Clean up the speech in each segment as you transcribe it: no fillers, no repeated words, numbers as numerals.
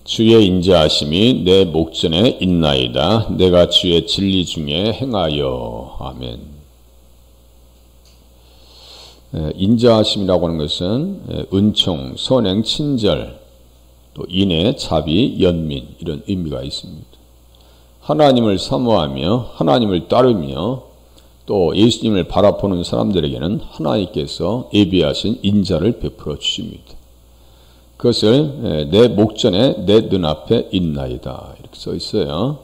주의 인자하심이 내 목전에 있나이다. 내가 주의 진리 중에 행하여. 아멘. 인자하심이라고 하는 것은 은총, 선행, 친절, 또 인애, 자비, 연민 이런 의미가 있습니다. 하나님을 사모하며 하나님을 따르며 또 예수님을 바라보는 사람들에게는 하나님께서 예비하신 인자를 베풀어 주십니다. 그것을 내 목전에 내 눈앞에 있나이다 이렇게 써 있어요.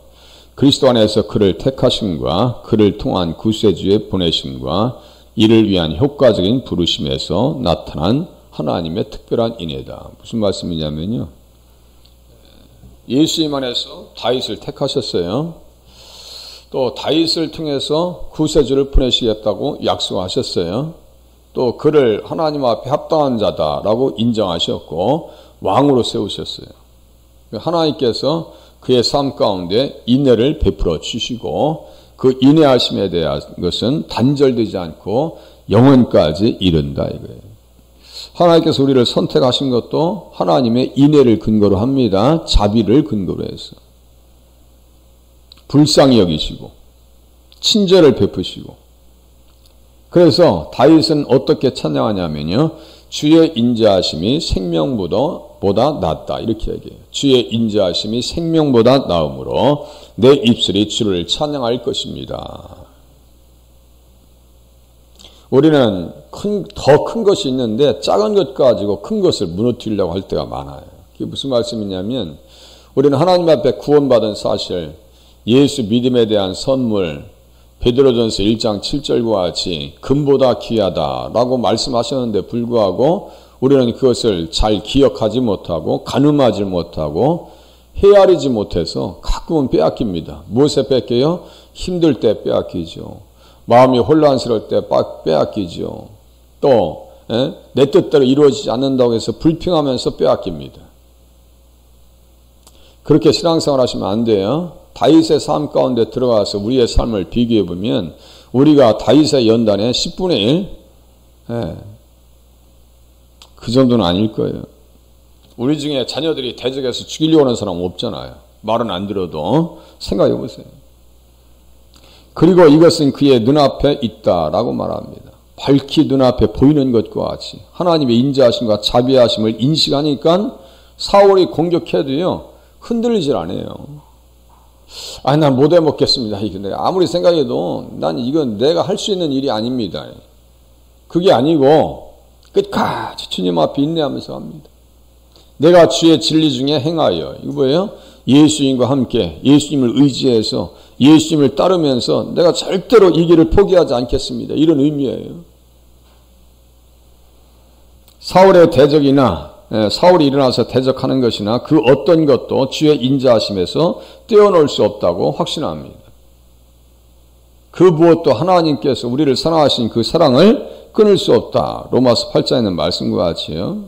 그리스도 안에서 그를 택하심과 그를 통한 구세주의 보내심과 이를 위한 효과적인 부르심에서 나타난 하나님의 특별한 인애다. 무슨 말씀이냐면요. 예수님 안에서 다윗을 택하셨어요. 또 다윗을 통해서 구세주를 보내시겠다고 약속하셨어요. 또 그를 하나님 앞에 합당한 자다라고 인정하셨고 왕으로 세우셨어요. 하나님께서 그의 삶 가운데 인애를 베풀어 주시고 그 인애하심에 대한 것은 단절되지 않고 영원까지 이른다 이거예요. 하나님께서 우리를 선택하신 것도 하나님의 인애를 근거로 합니다. 자비를 근거로 해서. 불쌍히 여기시고 친절을 베푸시고 그래서 다윗은 어떻게 찬양하냐면요. 주의 인자하심이 생명보다 낫다 이렇게 얘기해요. 주의 인자하심이 생명보다 나음으로 내 입술이 주를 찬양할 것입니다. 우리는 더 큰 것이 있는데 작은 것 가지고 큰 것을 무너뜨리려고 할 때가 많아요. 그게 무슨 말씀이냐면 우리는 하나님 앞에 구원받은 사실, 예수 믿음에 대한 선물, 베드로전서 1장 7절과 같이 금보다 귀하다라고 말씀하셨는데 불구하고 우리는 그것을 잘 기억하지 못하고 가늠하지 못하고 헤아리지 못해서 가끔은 빼앗깁니다. 무엇에 뺏겨요? 힘들 때 빼앗기죠. 마음이 혼란스러울 때 빼앗기죠. 또 내 뜻대로 이루어지지 않는다고 해서 불평하면서 빼앗깁니다. 그렇게 신앙생활 하시면 안 돼요. 다윗의 삶 가운데 들어가서 우리의 삶을 비교해 보면 우리가 다윗의 연단의 10분의 1? 그 정도는 아닐 거예요. 우리 중에 자녀들이 대적해서 죽이려고 하는 사람 없잖아요. 말은 안 들어도 생각해 보세요. 그리고 이것은 그의 눈앞에 있다라고 말합니다. 밝히 눈앞에 보이는 것과 같이 하나님의 인자하심과 자비하심을 인식하니까 사울이 공격해도요 흔들리질 않아요. 아니 난 못 해먹겠습니다. 근데 아무리 생각해도 난 이건 내가 할 수 있는 일이 아닙니다. 그게 아니고 끝까지 주님 앞에 인내하면서 합니다. 내가 주의 진리 중에 행하여 이거 뭐예요? 예수님과 함께 예수님을 의지해서 예수님을 따르면서 내가 절대로 이 길을 포기하지 않겠습니다. 이런 의미예요. 사울의 대적이나 사울이 일어나서 대적하는 것이나 그 어떤 것도 주의 인자하심에서 떼어놓을 수 없다고 확신합니다. 그 무엇도 하나님께서 우리를 사랑하신 그 사랑을 끊을 수 없다. 로마서 8장에 있는 말씀과 같이요.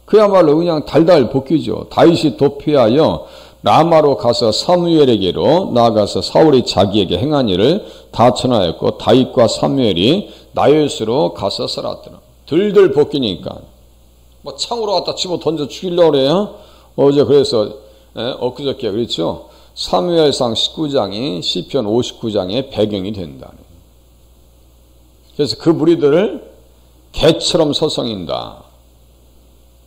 그야말로 그냥 달달 볶이죠. 다윗이 도피하여 라마로 가서 사무엘에게로 나아가서 사울이 자기에게 행한 일을 다 전하였고 다윗과 사무엘이 나요스로 가서 살았더라. 들들 볶이니까 뭐 창으로 갖다 집어 던져 죽이려고 그래요. 어제 그래서 엊그저께 그렇죠. 사무엘상 19장이 시편 59장의 배경이 된다. 그래서 그 무리들을 개처럼 서성인다.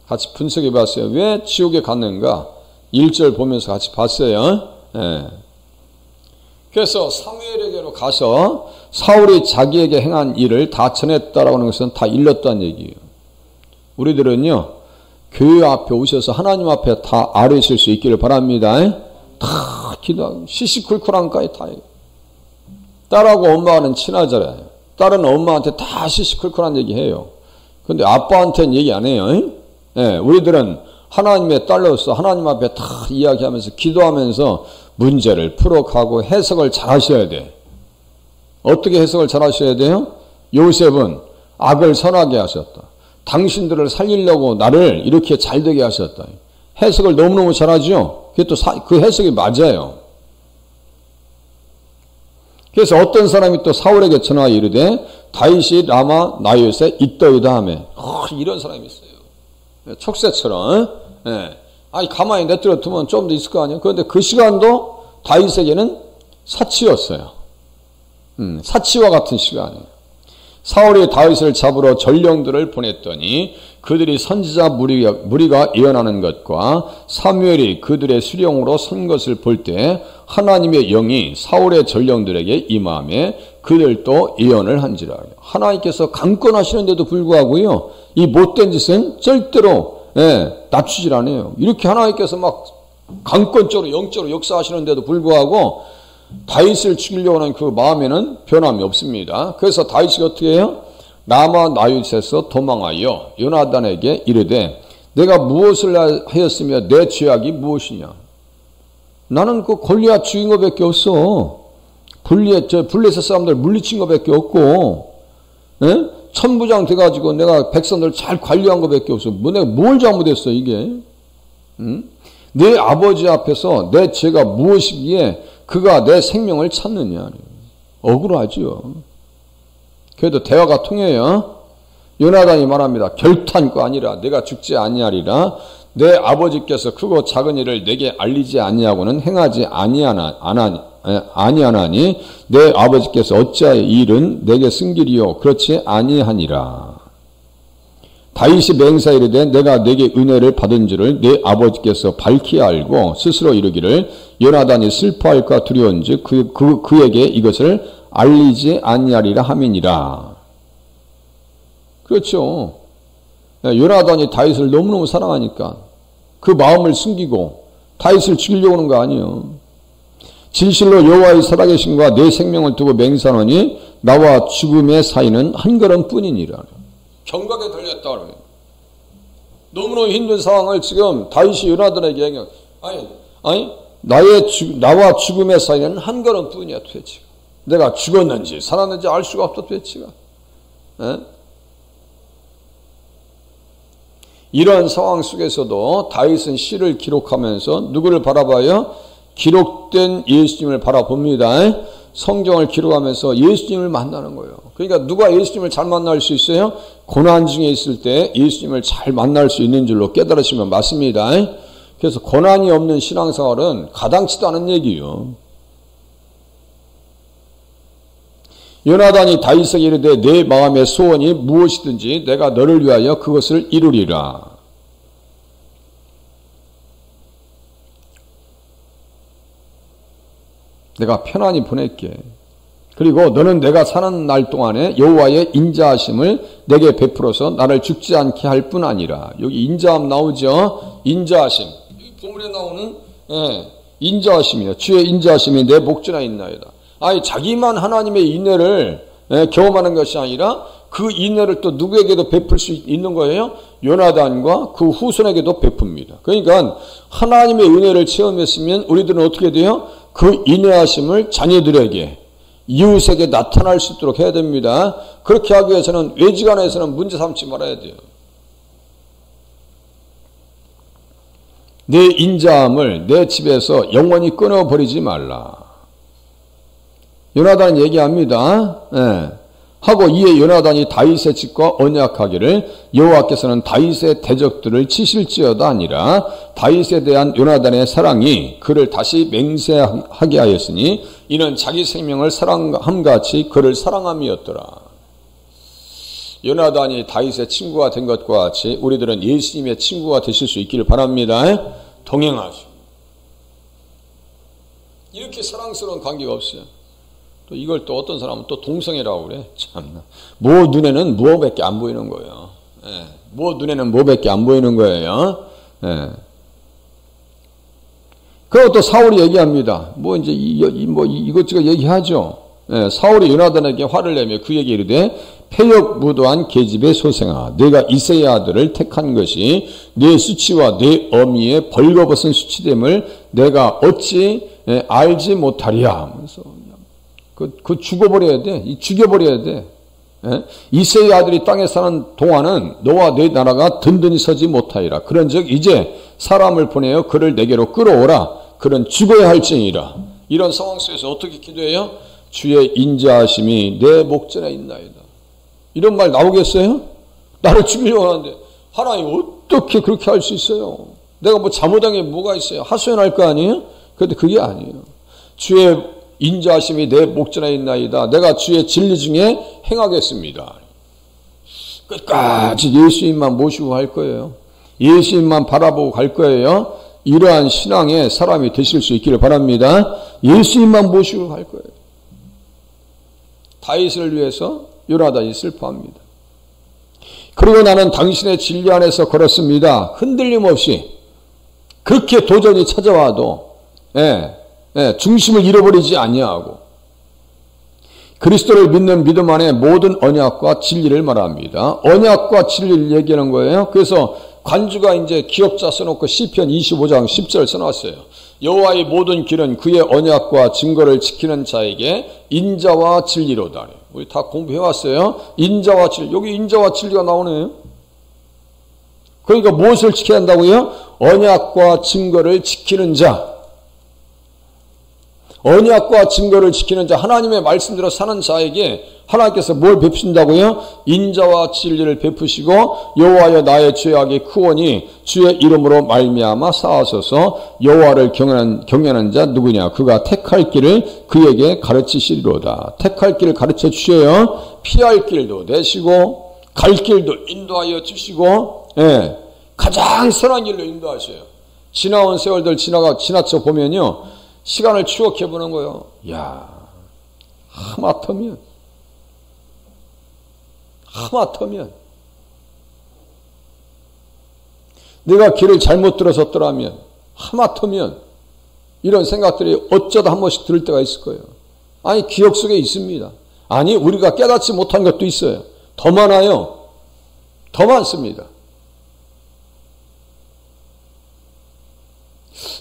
같이 분석해 봤어요. 왜 지옥에 갔는가? 1절 보면서 같이 봤어요. 그래서 사무엘에게로 가서 사울이 자기에게 행한 일을 다 전했다라고 하는 것은 다 일렀다는 얘기예요. 우리들은요, 교회 앞에 오셔서 하나님 앞에 다 아뢰실 수 있기를 바랍니다. 다 기도하고, 시시콜콜한까지 다 해요. 딸하고 엄마는 친하잖아요. 딸은 엄마한테 다 시시콜콜한 얘기 해요. 근데 아빠한테는 얘기 안 해요. 우리들은 하나님의 딸로서 하나님 앞에 다 이야기하면서 기도하면서 문제를 풀어가고 해석을 잘 하셔야 돼. 어떻게 해석을 잘 하셔야 돼요? 요셉은 악을 선하게 하셨다. 당신들을 살리려고 나를 이렇게 잘되게 하셨다. 해석을 너무너무 잘하죠? 그게 또 그 해석이 맞아요. 그래서 어떤 사람이 또 사울에게 전하여 이르되 다윗이 라마 나요스에 있더이다 하며 이런 사람이 있어요. 촉새처럼 아니 가만히 내버려 두면 좀 더 있을 거 아니에요. 그런데 그 시간도 다윗에게는 사치였어요. 사치와 같은 시간이에요. 사울이 다윗을 잡으러 전령들을 보냈더니 그들이 선지자 무리가 예언하는 것과 사무엘이 그들의 수령으로 선 것을 볼 때 하나님의 영이 사울의 전령들에게 임함에 그들도 예언을 한지라. 하나님께서 강권하시는데도 불구하고요, 이 못된 짓은 절대로 낮추질 않아요. 이렇게 하나님께서 막 강권적으로 영적으로 역사하시는데도 불구하고 다윗을 죽이려고 하는 그 마음에는 변함이 없습니다. 그래서 다윗이 어떻게 해요? 라마 나윗에서 도망하여 요나단에게 이르되 내가 무엇을 하였으며 내 죄악이 무엇이냐? 나는 그 골리앗 죽인 것밖에 없어. 블레셋 사람들 물리친 것밖에 없고, 천부장 돼가지고 내가 백성들 잘 관리한 것밖에 없어. 내가 뭘 잘못했어 이게? 내 아버지 앞에서 내 죄가 무엇이기에 그가 내 생명을 찾느냐? 억울하죠. 그래도 대화가 통해요. 요나단이 말합니다. 결탄코 아니라 내가 죽지 아니하리라. 내 아버지께서 크고 작은 일을 내게 알리지 아니하고는 행하지 아니하나니 내 아버지께서 어찌하여 이 일은 내게 승기리요 그렇지 아니하니라. 다윗이 맹세하이르되 내가 내게 은혜를 받은 줄을 내 아버지께서 밝히 알고 스스로 이르기를 요나단이 슬퍼할까 두려운즉 그에게 이것을 알리지 아니하리라 함이니라. 그렇죠. 요나단이 다윗을 너무너무 사랑하니까 그 마음을 숨기고 다윗을 죽이려고 하는 거 아니에요. 진실로 여호와의 살아계심과 내 생명을 두고 맹세하노니 나와 죽음의 사이는 한 걸음뿐이니라. 경각에 달렸다 그래요. 너무너무 힘든 상황을 지금 다윗이 요나단에게 얘기해요. 아니 나와 죽음의 사이는 한 걸음뿐이야 도대체가. 내가 죽었는지 살았는지 알 수가 없다 도대체가. 이런 상황 속에서도 다윗은 시를 기록하면서 누구를 바라봐요? 기록된 예수님을 바라봅니다. 성경을 기록하면서 예수님을 만나는 거예요. 그러니까 누가 예수님을 잘 만날 수 있어요? 고난 중에 있을 때 예수님을 잘 만날 수 있는 줄로 깨달으시면 맞습니다. 그래서 고난이 없는 신앙생활은 가당치도 않은 얘기예요. 요나단이 다윗에게 이르되 내 마음의 소원이 무엇이든지 내가 너를 위하여 그것을 이루리라. 내가 편안히 보낼게. 그리고 너는 내가 사는 날 동안에 여호와의 인자하심을 내게 베풀어서 나를 죽지 않게 할 뿐 아니라. 여기 인자함 나오죠? 인자하심. 본문에 나오는 인자하심이에요. 주의 인자하심이 내 목전에 있나이다. 아니 자기만 하나님의 인애를 경험하는 것이 아니라 그 인애를 또 누구에게도 베풀 수 있는 거예요? 요나단과 그 후손에게도 베풉니다. 그러니까 하나님의 은혜를 체험했으면 우리들은 어떻게 돼요? 그 인애하심을 자녀들에게 이웃에게 나타날 수 있도록 해야 됩니다. 그렇게 하기 위해서는 외지간에서는 문제 삼지 말아야 돼요. 내 인자함을 내 집에서 영원히 끊어버리지 말라. 요나단은 얘기합니다. 하고 이에 요나단이 다윗의 집과 언약하기를 여호와께서는 다윗의 대적들을 치실지어다 아니라 다윗에 대한 요나단의 사랑이 그를 다시 맹세하게 하였으니 이는 자기 생명을 사랑함같이 그를 사랑함이었더라. 요나단이 다윗의 친구가 된 것과 같이 우리들은 예수님의 친구가 되실 수 있기를 바랍니다. 동행하시오. 이렇게 사랑스러운 관계가 없어요. 또 이걸 또 어떤 사람은 또 동성애라고 그래. 참나. 뭐 눈에는 뭐밖에 안 보이는 거예요. 뭐 눈에는 뭐밖에 안 보이는 거예요. 그리고 또 사울이 얘기합니다. 뭐 이제 이것저것 얘기하죠. 사울이 요나단에게 화를 내며 그에게 이르되 패역무도한 계집의 소생아, 내가 이새의 아들을 택한 것이 내 수치와 내 어미의 벌거벗은 수치됨을 내가 어찌 알지 못하리야 하면서 그 죽어버려야 돼. 죽여버려야 돼. 이새의 아들이 땅에 사는 동안은 너와 내 나라가 든든히 서지 못하리라. 그런즉 이제 사람을 보내어 그를 내게로 끌어오라. 그는 죽어야 할지니라. 이런 상황 속에서 어떻게 기도해요? 주의 인자하심이 내 목전에 있나이다. 이런 말 나오겠어요? 나를 죽이려고 하는데 하나님 어떻게 그렇게 할 수 있어요? 내가 뭐 잘못한 게 뭐가 있어요? 하소연할 거 아니에요? 그런데 그게 아니에요. 주의 인자하심이 내 목전에 있나이다. 내가 주의 진리 중에 행하겠습니다. 끝까지 예수님만 모시고 갈 거예요. 예수님만 바라보고 갈 거예요. 이러한 신앙의 사람이 되실 수 있기를 바랍니다. 예수님만 모시고 갈 거예요. 다윗을 위해서 요나단이 슬퍼합니다. 그리고 나는 당신의 진리 안에서 걸었습니다. 흔들림 없이 그렇게 도전이 찾아와도 중심을 잃어버리지 아니하고 그리스도를 믿는 믿음 안에 모든 언약과 진리를 말합니다. 언약과 진리를 얘기하는 거예요. 그래서 관주가 이제 기억자 써놓고 시편 25장 10절 써놨어요. 여호와의 모든 길은 그의 언약과 증거를 지키는 자에게 인자와 진리로다. 우리 다 공부해왔어요. 인자와 진리. 여기 인자와 진리가 나오네요. 그러니까 무엇을 지켜야 한다고요? 언약과 증거를 지키는 자. 언약과 증거를 지키는 자, 하나님의 말씀대로 사는 자에게 하나님께서 뭘 베푸신다고요? 인자와 진리를 베푸시고 여호와여 나의 죄악이 크오니 주의 이름으로 말미암아 쌓아서서 여호와를 경외하는 자 누구냐? 그가 택할 길을 그에게 가르치시리로다. 택할 길을 가르쳐 주셔요. 피할 길도 내시고 갈 길도 인도하여 주시고 가장 선한 길로 인도하셔요. 지나온 세월들 지나쳐 보면요. 시간을 추억해 보는 거예요. 야, 하마터면 내가 길을 잘못 들어섰더라면 하마터면 이런 생각들이 어쩌다 한 번씩 들 때가 있을 거예요. 아니 기억 속에 있습니다. 아니 우리가 깨닫지 못한 것도 있어요. 더 많아요. 더 많습니다.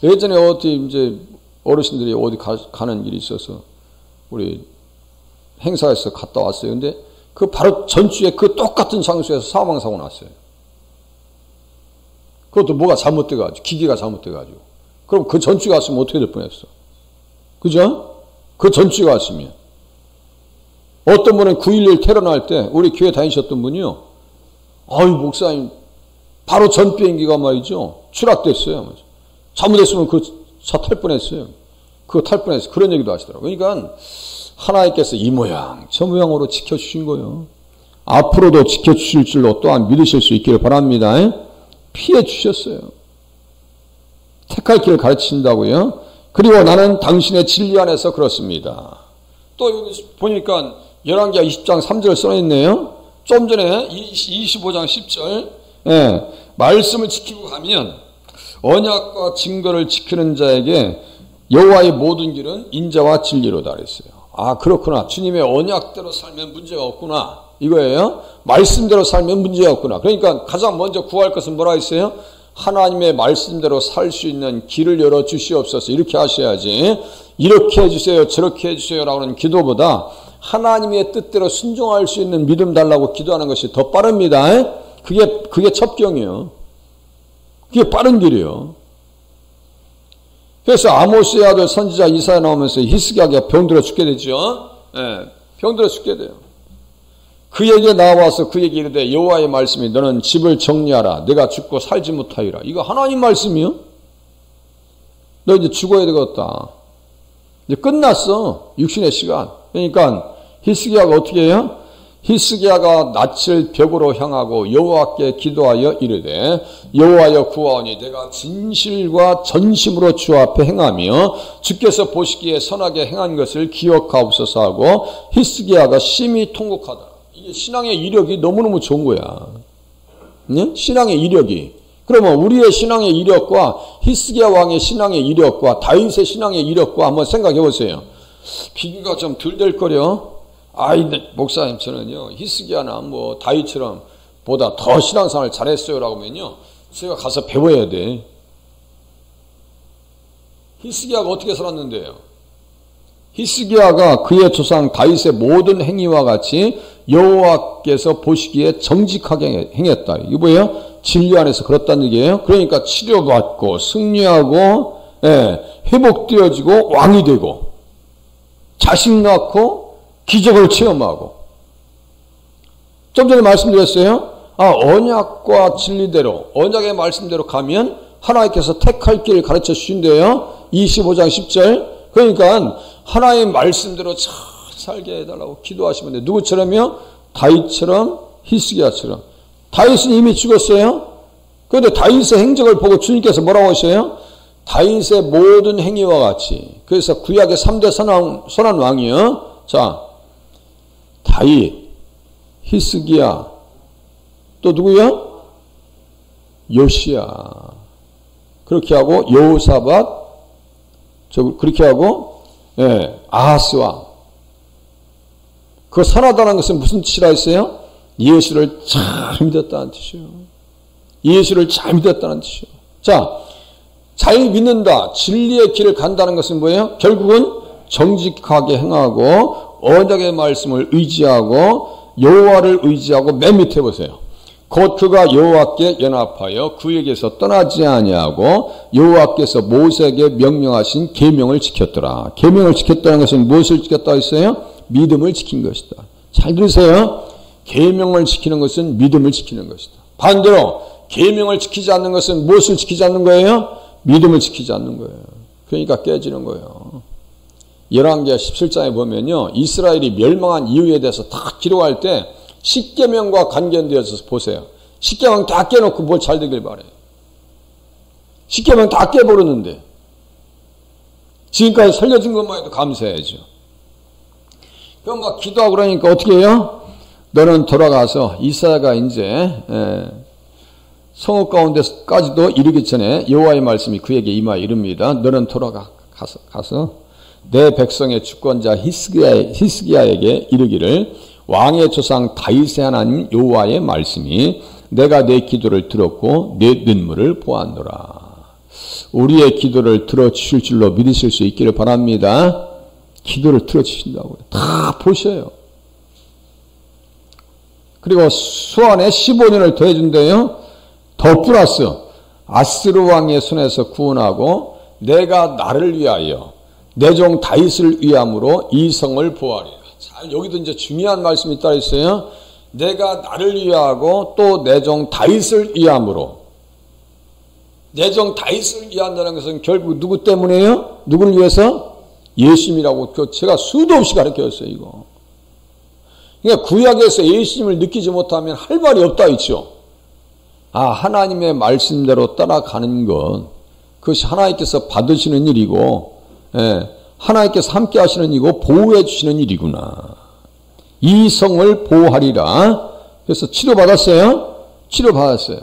예전에 어디 이제 어르신들이 어디 가는 일이 있어서 우리 행사에서 갔다 왔어요. 근데 그 바로 전주에 그 똑같은 장소에서 사망사고 났어요. 그것도 뭐가 잘못돼가지고, 기계가 잘못돼가지고. 그럼 그 전주에 갔으면 어떻게 될 뻔했어? 그죠? 그 전주에 갔으면. 어떤 분은 9.11 테러 날 때 우리 교회 다니셨던 분이요. 아유, 목사님, 바로 전 비행기가 말이죠. 추락됐어요. 잘못했으면 그 차 탈 뻔했어요. 그거 탈 뻔했어요. 그런 얘기도 하시더라고요. 그러니까 하나님께서 이 모양 저 모양으로 지켜주신 거예요. 앞으로도 지켜주실 줄로 또한 믿으실 수 있기를 바랍니다. 피해 주셨어요. 택할 길을 가르친다고요. 그리고 나는 당신의 진리 안에서 그렇습니다. 또 여기 보니까 열왕기하 20장 3절 써있네요. 좀 전에 25장 10절 말씀을 지키고 가면 언약과 증거를 지키는 자에게 여호와의 모든 길은 인자와 진리로다 그랬어요. 아 그렇구나. 주님의 언약대로 살면 문제가 없구나. 이거예요. 말씀대로 살면 문제가 없구나. 그러니까 가장 먼저 구할 것은 뭐라 했어요? 하나님의 말씀대로 살 수 있는 길을 열어 주시옵소서. 이렇게 하셔야지. 이렇게 해주세요. 저렇게 해주세요. 라고는 기도보다 하나님의 뜻대로 순종할 수 있는 믿음 달라고 기도하는 것이 더 빠릅니다. 그게 첩경이에요. 그게 빠른 길이에요. 그래서 아모스의 아들 선지자 이사야 나오면서 히스기야가 병들어 죽게 되죠. 병들어 죽게 돼요. 그에게 나와서 그에게 이르되 여호와의 말씀이 너는 집을 정리하라. 내가 죽고 살지 못하리라. 이거 하나님 말씀이요. 너 이제 죽어야 되겠다. 이제 끝났어. 육신의 시간. 그러니까 히스기야가 어떻게 해요? 히스기야가 낯을 벽으로 향하고 여호와께 기도하여 이르되 여호와여 구하오니 내가 진실과 전심으로 주 앞에 행하며 주께서 보시기에 선하게 행한 것을 기억하옵소서 하고 히스기야가 심히 통곡하다. 이게 신앙의 이력이 너무너무 좋은 거야. 네? 신앙의 이력이. 그러면 우리의 신앙의 이력과 히스기야 왕의 신앙의 이력과 다윗의 신앙의 이력과 한번 생각해 보세요. 비교가 좀 덜 될 거려. 아이, 목사님, 저는요, 히스기야나 뭐, 다윗처럼 보다 더 신앙생활을 잘했어요. 라고 하면요, 제가 가서 배워야 돼. 히스기야가 어떻게 살았는데요? 히스기야가 그의 조상 다윗의 모든 행위와 같이 여호와께서 보시기에 정직하게 행했다. 이게 뭐예요? 진리 안에서 그렇다는 얘기예요. 그러니까 치료받고, 승리하고, 회복되어지고, 왕이 되고, 자식 낳고, 기적을 체험하고. 좀 전에 말씀드렸어요. 언약과 진리대로, 언약의 말씀대로 가면 하나님께서 택할 길을 가르쳐 주신대요. 25장 10절. 그러니까 하나님 말씀대로 잘 살게 해달라고 기도하시면 돼요. 누구처럼요? 다윗처럼, 히스기야처럼. 다윗은 이미 죽었어요. 그런데 다윗의 행적을 보고 주님께서 뭐라고 하셔요? 다윗의 모든 행위와 같이. 그래서 구약의 3대 선한 왕이요. 자, 다윗, 히스기야, 또 누구요? 요시야. 그렇게 하고 여호사밧, 그렇게 하고 아하스 왕. 그 선하다는 것은 무슨 뜻이라 했어요? 예수를 잘 믿었다는 뜻이요. 예수를 잘 믿었다는 뜻이요. 자, 잘 믿는다, 진리의 길을 간다는 것은 뭐예요? 결국은 정직하게 행하고 언약의 말씀을 의지하고 여호와를 의지하고 맨 밑에 보세요. 곧 그가 여호와께 연합하여 그에게서 떠나지 아니하고 여호와께서 모세에게 명령하신 계명을 지켰더라. 계명을 지켰다는 것은 무엇을 지켰다고 했어요? 믿음을 지킨 것이다. 잘 들으세요. 계명을 지키는 것은 믿음을 지키는 것이다. 반대로 계명을 지키지 않는 것은 무엇을 지키지 않는 거예요? 믿음을 지키지 않는 거예요. 그러니까 깨지는 거예요. 열왕기하 17장에 보면요, 이스라엘이 멸망한 이유에 대해서 다 기록할 때 십계명과 관련되어서 보세요. 십계명 다 깨놓고 뭘 잘 되길 바래요. 십계명 다 깨버렸는데 지금까지 살려준 것만 해도 감사해야죠. 그럼 막 기도하고 그러니까 어떻게 해요? 너는 돌아가서 이사야가 이제 성읍 가운데까지도 이르기 전에 여호와의 말씀이 그에게 임하여 이릅니다. 너는 가서 내 백성의 주권자 히스기야에게 이르기를 왕의 조상 다윗의 하나님 여호와의 말씀이 내가 내 기도를 들었고 내 눈물을 보았노라. 우리의 기도를 들어주실 줄로 믿으실 수 있기를 바랍니다. 기도를 들어주신다고요. 다 보셔요. 그리고 수완에 15년을 더해준대요. 더 플러스 아스르 왕의 손에서 구원하고 내가 나를 위하여 내 종 다윗을 위함으로 이 성을 보호하리라. 자, 여기도 이제 중요한 말씀이 있다 했어요. 내가 나를 위하고 또 내 종 다윗을 위함으로. 내 종 다윗을 위한다는 것은 결국 누구 때문이에요? 누구를 위해서? 예수님이라고 제가 수도 없이 가르쳤어요, 이거. 그러니까 구약에서 예수님을 느끼지 못하면 할 말이 없다 했죠. 아, 하나님의 말씀대로 따라가는 것, 그것이 하나님께서 받으시는 일이고, 하나님께서 함께 하시는 일이고 보호해 주시는 일이구나. 이 성을 보호하리라. 그래서 치료받았어요? 치료받았어요.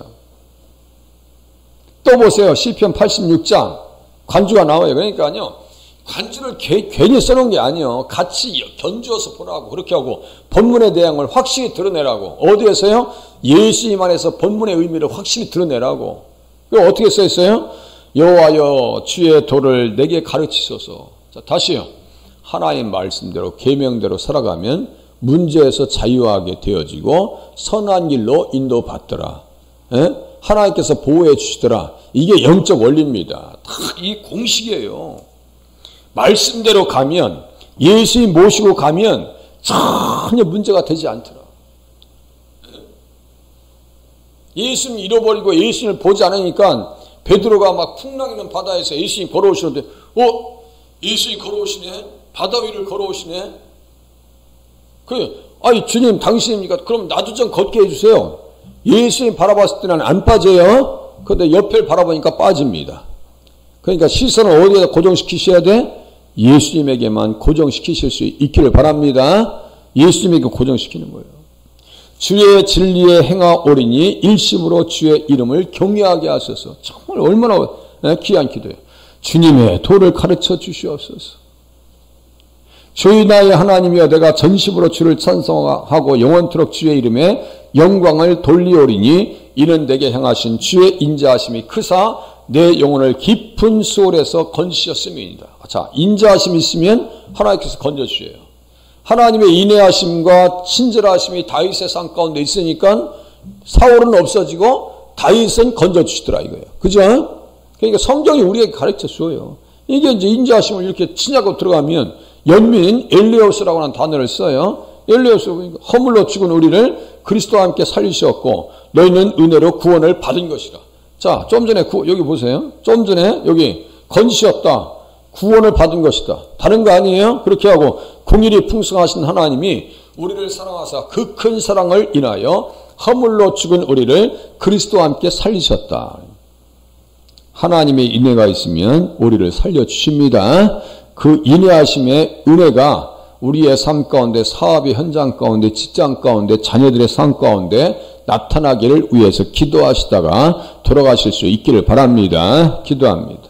또 보세요. 시편 86장 관주가 나와요. 그러니까요, 관주를 괜히 써놓은 게 아니에요. 같이 견주어서 보라고 그렇게 하고 본문의 내용을 확실히 드러내라고. 어디에서요? 예수님 안에서 본문의 의미를 확실히 드러내라고. 이거 어떻게 써있어요? 여호와여 주의 도를 내게 가르치소서. 자, 다시요. 하나님 말씀대로 계명대로 살아가면 문제에서 자유하게 되어지고 선한 길로 인도받더라. 하나님께서 보호해 주시더라. 이게 영적 원리입니다. 다 이 공식이에요. 말씀대로 가면, 예수님 모시고 가면 전혀 문제가 되지 않더라. 예수님 잃어버리고 예수님을 보지 않으니까 베드로가 막 풍랑이는 바다에서 예수님 걸어오시는데, 예수님 걸어오시네? 바다 위를 걸어오시네? 아니, 주님, 당신입니까? 그럼 나도 좀 걷게 해주세요. 예수님 바라봤을 때는 안 빠져요. 그런데 옆을 바라보니까 빠집니다. 그러니까 시선을 어디에다 고정시키셔야 돼? 예수님에게만 고정시키실 수 있기를 바랍니다. 예수님에게 고정시키는 거예요. 주의 진리에 행하오리니 일심으로 주의 이름을 경외하게 하소서. 정말 얼마나 귀한 기도예요. 주님의 도를 가르쳐 주시옵소서. 주의 나의 하나님이여 내가 전심으로 주를 찬송하고 영원토록 주의 이름에 영광을 돌리오리니 이는 내게 행하신 주의 인자하심이 크사 내 영혼을 깊은 수월에서 건지셨음이니이다. 자, 인자하심이 있으면 하나님께서 건져주셔요. 하나님의 인내하심과 친절하심이 다윗의 상 가운데 있으니까 사울은 없어지고 다윗은 건져주시더라 이거예요. 그죠? 그러니까 성경이 우리에게 가르쳐 줘요. 이게 이제 인자하심을 이렇게 친하고 들어가면 연민 엘레오스라고 하는 단어를 써요. 엘레오스 허물로 죽은 우리를 그리스도와 함께 살리셨고 너희는 은혜로 구원을 받은 것이라. 자, 좀 전에 여기 보세요. 좀 전에 여기 건지셨다. 구원을 받은 것이다. 다른 거 아니에요? 그렇게 하고 긍휼이 풍성하신 하나님이 우리를 사랑하사 그 큰 사랑을 인하여 허물로 죽은 우리를 그리스도와 함께 살리셨다. 하나님의 인애가 있으면 우리를 살려주십니다. 그 인애하심의 은혜가 우리의 삶 가운데, 사업의 현장 가운데, 직장 가운데, 자녀들의 삶 가운데 나타나기를 위해서 기도하시다가 돌아가실 수 있기를 바랍니다. 기도합니다.